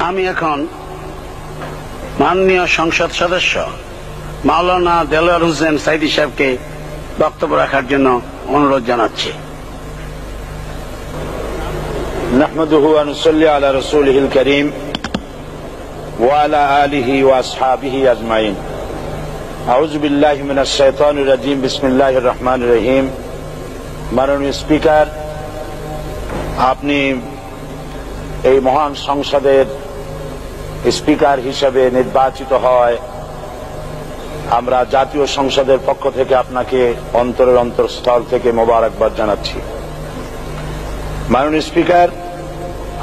আমি এখন মাননীয় সংসদ সদস্য মাওলানা দেলোয়ার হোসেন সাইদি সাহেবকে বক্তব্য রাখার জন্য অনুরোধ জানাচ্ছি। নাহমাদুহু ওয়া নুসাল্লি আলা রাসূলিহিল কারীম ওয়া আলা আলিহি ওয়া আসহাবিহি আজমাইন। আউযু বিল্লাহি মিনাশ শাইতানির রাজীম। বিসমিল্লাহির রহমানির রহিম। মাননীয় স্পিকার, আপনি এই মহান সংসদের স্পিকার হিসেবে নির্বাচিত হয় আমরা জাতীয় সংসদের পক্ষ থেকে আপনাকে অন্তরের অন্তঃস্থল থেকে মোবারকবাদ জানাচ্ছি। মাননীয় স্পিকার,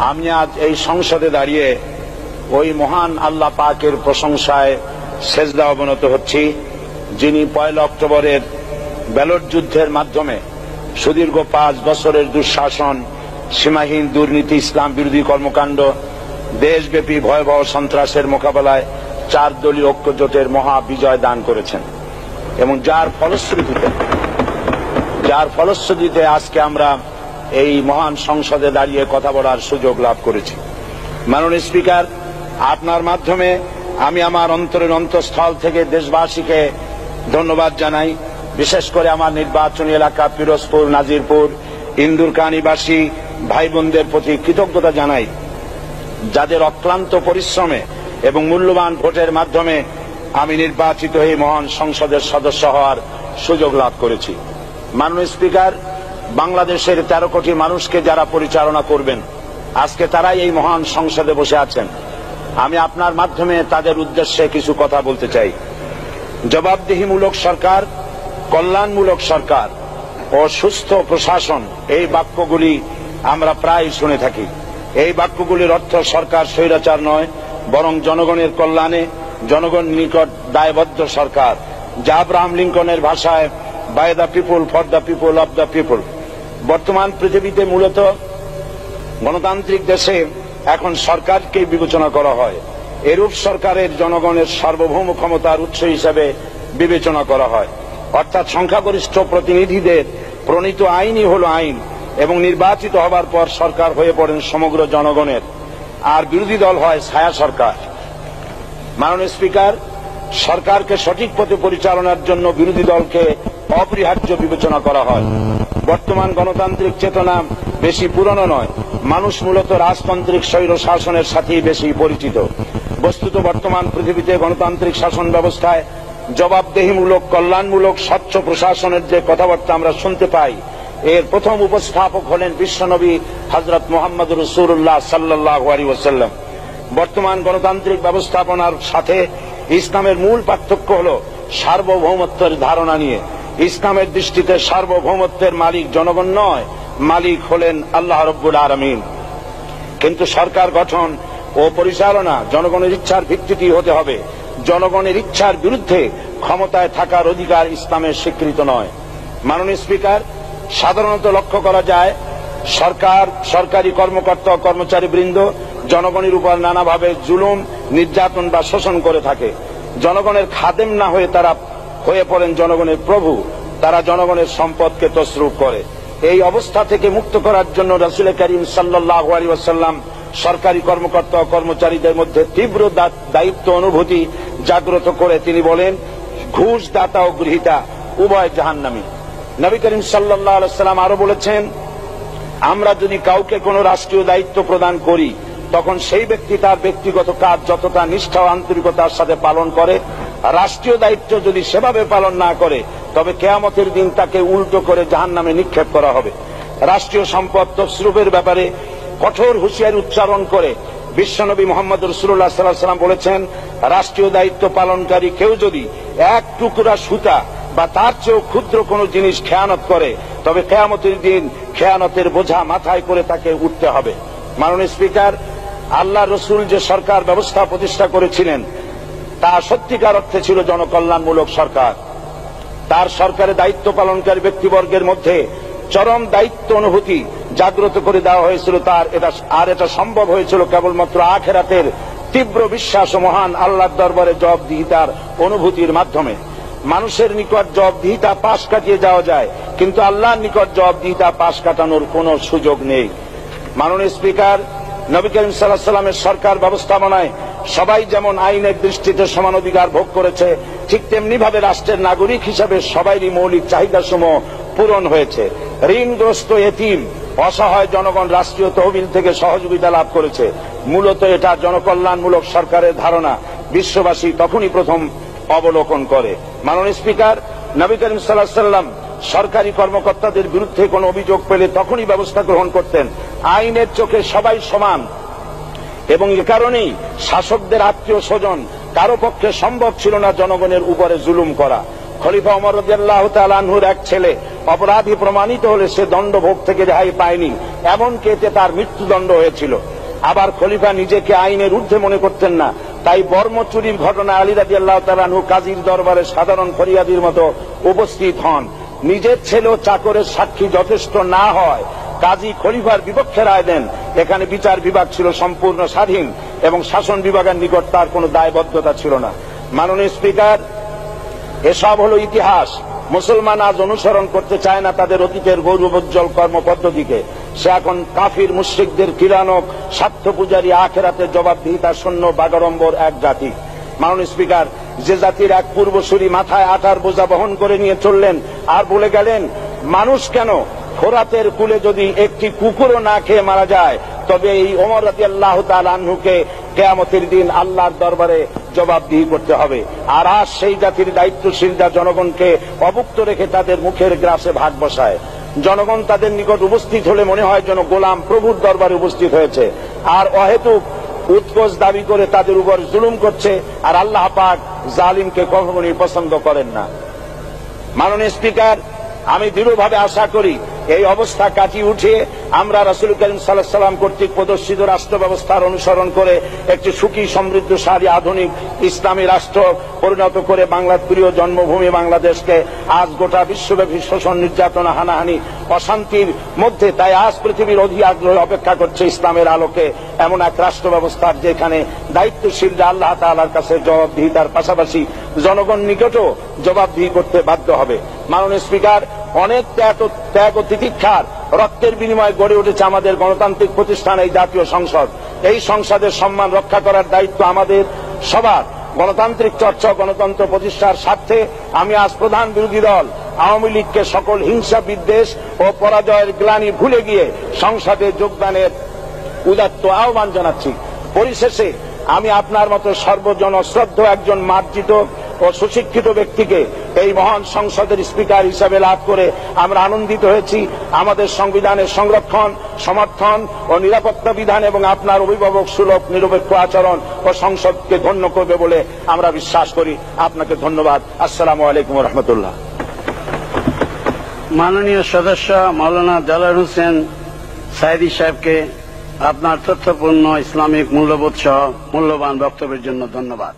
আমি আজ এই সংসদে দাঁড়িয়ে ওই মহান আল্লাহ পাকের প্রশংসায় সেজদা অবনত হচ্ছি, যিনি 1 অক্টোবরের ব্যালট যুদ্ধের মাধ্যমে সুদীর্ঘ 5 বছরের দুঃশাসন, সীমাহীন দুর্নীতি, ইসলাম বিরোধী কর্মকাণ্ড, দেশব্যাপী ভয়াবহ সন্ত্রাসের মোকাবেলায় 4 দলীয় ঐক্যজোটের মহা বিজয় দান করেছেন এবং যার ফলশ্রুতিতে আজকে আমরা এই মহান সংসদে দাঁড়িয়ে কথা বলার সুযোগ লাভ করেছি। মাননীয় স্পিকার, আপনার মাধ্যমে আমি আমার অন্তরের অন্তঃস্থল থেকে দেশবাসীকে ধন্যবাদ জানাই। বিশেষ করে আমার নির্বাচনী এলাকা পিরোজপুর, নাজিরপুর, ইন্দুরকানীবাসী ভাই বোনদের প্রতি কৃতজ্ঞতা জানাই, যাদের অক্লান্ত পরিশ্রমে এবং মূল্যবান ভোটের মাধ্যমে আমি নির্বাচিত হয়ে মহান সংসদের সদস্য হওয়ার সুযোগ লাভ করেছি। মাননীয় স্পিকার, বাংলাদেশের 13 কোটি মানুষকে যারা পরিচালনা করবেন আজকে তারাই এই মহান সংসদে বসে আছেন। আমি আপনার মাধ্যমে তাদের উদ্দেশ্যে কিছু কথা বলতে চাই। জবাবদিহিমূলক সরকার, কল্যাণমূলক সরকার ও সুস্থ প্রশাসন, এই বাক্যগুলি আমরা প্রায় শুনে থাকি। এই বাক্যগুলির অর্থ সরকার স্বৈরাচার নয়, বরং জনগণের কল্যাণে জনগণ নিকট দায়বদ্ধ সরকার, যা আব্রাহাম লিঙ্কনের ভাষায় by the people, for the people, of the people. বর্তমান পৃথিবীতে মূলত গণতান্ত্রিক দেশে এখন সরকারকে বিবেচনা করা হয়। এরূপ সরকারের জনগণের সার্বভৌম ক্ষমতার উৎস হিসেবে বিবেচনা করা হয়, অর্থাৎ সংখ্যাগরিষ্ঠ প্রতিনিধিদের প্রণীত আইনই হল আইন এবং নির্বাচিত হবার পর সরকার হয়ে পড়েন সমগ্র জনগণের, আর বিরোধী দল হয় ছায়া সরকার। মাননীয় স্পিকার, সরকারকে সঠিক পথে পরিচালনার জন্য বিরোধী দলকে অপরিহার্য বিবেচনা করা হয়। বর্তমান গণতান্ত্রিক চেতনা বেশি পুরনো নয়, মানুষ মূলত রাজতান্ত্রিক স্বৈর শাসনের সাথেই বেশি পরিচিত। বস্তুত বর্তমান পৃথিবীতে গণতান্ত্রিক শাসন ব্যবস্থায় জবাবদিহিমূলক, কল্যাণমূলক, স্বচ্ছ প্রশাসনের যে কথাবার্তা আমরা শুনতে পাই, এর প্রথম উপস্থাপক হলেন বিশ্বনবী হযরত মুহাম্মদ রাসূলুল্লাহ সাল্লাল্লাহু আলাইহি ওয়াসাল্লাম। বর্তমান গণতান্ত্রিক ব্যবস্থাপনার সাথে ইসলামের মূল পার্থক্য হল সার্বভৌমত্বের ধারণা নিয়ে। ইসলামের দৃষ্টিতে সার্বভৌমত্বের মালিক জনগণ নয়, মালিক হলেন আল্লাহ রাব্বুল আলামিন। কিন্তু সরকার গঠন ও পরিচালনা জনগণের ইচ্ছার ভিত্তিতে হতে হবে। জনগণের ইচ্ছার বিরুদ্ধে ক্ষমতায় থাকার অধিকার ইসলামের স্বীকৃত নয়। মাননীয় স্পিকার, সাধারণত লক্ষ্য করা যায় সরকার, সরকারি কর্মকর্তা ও কর্মচারী বৃন্দ জনগণের উপর নানাভাবে জুলুম, নির্যাতন বা শোষণ করে থাকে। জনগণের খাদেম না হয়ে তারা হয়ে পড়েন জনগণের প্রভু। তারা জনগণের সম্পদকে তসরুফ করে। এই অবস্থা থেকে মুক্ত করার জন্য রাসূল করিম সাল্লাল্লাহু আলাইহি ওয়াসাল্লাম সরকারি কর্মকর্তা ও কর্মচারীদের মধ্যে তীব্র দায়িত্ব অনুভূতি জাগ্রত করে তিনি বলেন, ঘুষ দাতা ও গৃহীতা উভয় জাহান্নামী। নবী করিম সাল্লাল্লাহু আলাইহি ওয়াসাল্লাম আরো বলেছেন, আমরা যদি কাউকে কোনো রাষ্ট্রীয় দায়িত্ব প্রদান করি তখন সেই ব্যক্তি তার ব্যক্তিগত কাজ যতটা নিষ্ঠা ও আন্তরিকতার সাথে পালন করে, রাষ্ট্রীয় দায়িত্ব যদি সেভাবে পালন না করে তবে কিয়ামতের দিন তাকে উল্টো করে জাহান্নামে নিক্ষেপ করা হবে। রাষ্ট্রীয় সম্পদ তসরুফের ব্যাপারে কঠোর হুঁশিয়ারি উচ্চারণ করে বিশ্বনবী মুহাম্মদ রাসূলুল্লাহ সাল্লাল্লাহু আলাইহি ওয়াসাল্লাম বলেছেন, রাষ্ট্রীয় দায়িত্ব পালনকারী কেউ যদি 1 টুকরা সুতা বা তার চেয়েও ক্ষুদ্র কোনো জিনিস খেয়ানত করে তবে কিয়ামতের দিন খেয়ানতের বোঝা মাথায় করে তাকে উঠতে হবে। মাননীয় স্পিকার, আল্লাহ রসুল যে সরকার ব্যবস্থা প্রতিষ্ঠা করেছিলেন তা সত্যিকার অর্থে ছিল জনকল্যাণমূলক সরকার। তার সরকারে দায়িত্ব পালনকারী ব্যক্তিবর্গের মধ্যে চরম দায়িত্ব অনুভূতি জাগ্রত করে দেওয়া হয়েছিল। এটা সম্ভব হয়েছিল কেবলমাত্র আখিরাতের তীব্র বিশ্বাস ও মহান আল্লাহর দরবারে জবাবদিহিতার অনুভূতির মাধ্যমে। মানুষের নিকট জবাবদিহিতা পাশ কাটিয়ে যাওয়া যায়, কিন্তু আল্লাহর নিকট জবাবদিহিতা পাশ কাটানোর কোনো সুযোগ নেই। মাননীয় স্পিকার, নবী করিম সাল্লাল্লাহু আলাইহি সাল্লামের সরকার ব্যবস্থাপনায় সবাই যেমন আইনের দৃষ্টিতে সমান অধিকার ভোগ করেছে, ঠিক তেমনি ভাবে রাষ্ট্রের নাগরিক হিসাবে সবারই মৌলিক চাহিদাসমূহ পূরণ হয়েছে। ঋণগ্রস্ত এতিম অসহায় জনগণ রাষ্ট্রীয় তহবিল থেকে সহযোগিতা লাভ করেছে। মূলত এটা জনকল্যাণমূলক সরকারের ধারণা বিশ্ববাসী তখনই প্রথম অবলোকন করে। মাননীয় স্পিকার, নবী করিম সাল্লাল্লাহু আলাইহি সাল্লাম সরকারি কর্মকর্তাদের বিরুদ্ধে কোনো অভিযোগ পেলে তখনই ব্যবস্থা গ্রহণ করতেন। আইনের চোখে সবাই সমান এবং এ কারণেই শাসকদের আত্মীয় স্বজন কারো পক্ষে সম্ভব ছিল না জনগণের উপরে জুলুম করা। খলিফা ওমর রাদিয়াল্লাহু তাআলা আনহুর এক ছেলে অপরাধী প্রমাণিত হলে সে দণ্ডভোগ থেকে রেহাই পায়নি, এমনকি এতে তার মৃত্যুদণ্ড হয়েছিল। আবার খলিফা নিজেকে আইনের ঊর্ধ্বে মনে করতেন না, তাই বর্ম চুরির ঘটনায় আলী রাদিয়াল্লাহু তাআলা আনহু কাজীর দরবারে সাধারণ ফরিয়াদির মতো উপস্থিত হন। নিজের ছেলে ও চাকরের সাক্ষী যথেষ্ট না হয় কাজী খলিফার বিপক্ষে রায় দেন। এখানে বিচার বিভাগ ছিল সম্পূর্ণ স্বাধীন এবং শাসন বিভাগের নিকট তার কোনো দায়বদ্ধতা ছিল না। মাননীয় স্পিকার, এসব হলো ইতিহাস। মুসলমান আজ অনুসরণ করতে চায় না তাদের অতীতের গৌরবোজ্জ্বল কর্মপদ্ধতিকে। সে এখন কাফির মুশরিকদের কিরানক স্বার্থ পূজারী আখেরাতে জবাবদিহিতা শূন্য বাগাড়ম্বর এক জাতি। মাননীয় স্পিকার, যে জাতির এক পূর্বসূরি মাথায় আটার বোঝা বহন করে নিয়ে চললেন আর বলে গেলেন মানুষ কেন, ফোরাতের কূলে যদি একটি কুকুরও না খেয়ে মারা যায় তবে এই ওমর রাদিয়াল্লাহু তাআলা আনহুকে কিয়ামতের দিন আল্লাহর দরবারে জবাবদিহি করতে হবে। আর আজ সেই জাতির দায়িত্বশীলরা জনগণকে অভুক্ত রেখে তাদের মুখের গ্রাসে ভাগ বসায়। জনগণ তাদের নিকট উপস্থিত হলে মনে হয় যেন গোলাম প্রভুর দরবারে উপস্থিত হয়েছে, আর অহেতুক উৎকোচ দাবি করে তাদের উপর জুলুম করছে। আর আল্লাহ পাক জালিমকে কখনোই পছন্দ করেন না। মাননীয় স্পিকার, আমি দৃঢ়ভাবে আশা করি এই অবস্থা কাটিয়ে উঠে আমরা রাসূল করিম সাল্লাল্লাহু আলাইহি সাল্লাম কর্তৃক প্রদর্শিত রাষ্ট্র ব্যবস্থার অনুসরণ করে একটি সুখী সমৃদ্ধশালী আধুনিক ইসলামী রাষ্ট্র পরিণত করে বাংলার প্রিয় জন্মভূমি বাংলাদেশকে আজ গোটা বিশ্বব্যাপী শোষণ, নির্যাতনা, হানাহানি, অশান্তির মধ্যে, তাই আজ পৃথিবীর অধি আগ্রহে অপেক্ষা করছে ইসলামের আলোকে এমন এক রাষ্ট্র ব্যবস্থার যেখানে দায়িত্বশীলরা আল্লাহ তাআলার কাছে জবাবদিহিতার পাশাপাশি জনগণ নিকটও জবাবদিহি করতে বাধ্য হবে। মাননীয় স্পিকার, অনেক ত্যাগ ও তিতিক্ষার রক্তের বিনিময়ে গড়ে উঠেছে আমাদের গণতান্ত্রিক প্রতিষ্ঠান এই জাতীয় সংসদ। এই সংসদের সম্মান রক্ষা করার দায়িত্ব আমাদের সবার। গণতান্ত্রিক চর্চা, গণতন্ত্র প্রতিষ্ঠার স্বার্থে আমি আজ প্রধান বিরোধী দল আওয়ামী লীগকে সকল হিংসা, বিদ্বেষ ও পরাজয়ের গ্লানি ভুলে গিয়ে সংসদে যোগদানের উদাত্ত আহ্বান জানাচ্ছি। পরিশেষে আমি আপনার মতো সর্বজন শ্রদ্ধ একজন মার্জিত ও সুশিক্ষিত ব্যক্তিকে এই মহান সংসদের স্পিকার হিসাবে লাভ করে আমরা আনন্দিত হয়েছি। আমাদের সংবিধানের সংরক্ষণ, সমর্থন ও নিরাপত্তা বিধান এবং আপনার অভিভাবক সুলভ নিরপেক্ষ আচরণ ও সংসদকে ধন্য করবে বলে আমরা বিশ্বাস করি। আপনাকে ধন্যবাদ। আসসালামু আলাইকুম ওয়া রাহমাতুল্লাহ। মাননীয় সদস্য মাওলানা দেলোয়ার হোসেন সাঈদী সাহেবকে আপনার তথ্যপূর্ণ ইসলামিক মূল্যবোধ সহ মূল্যবান বক্তব্যের জন্য ধন্যবাদ।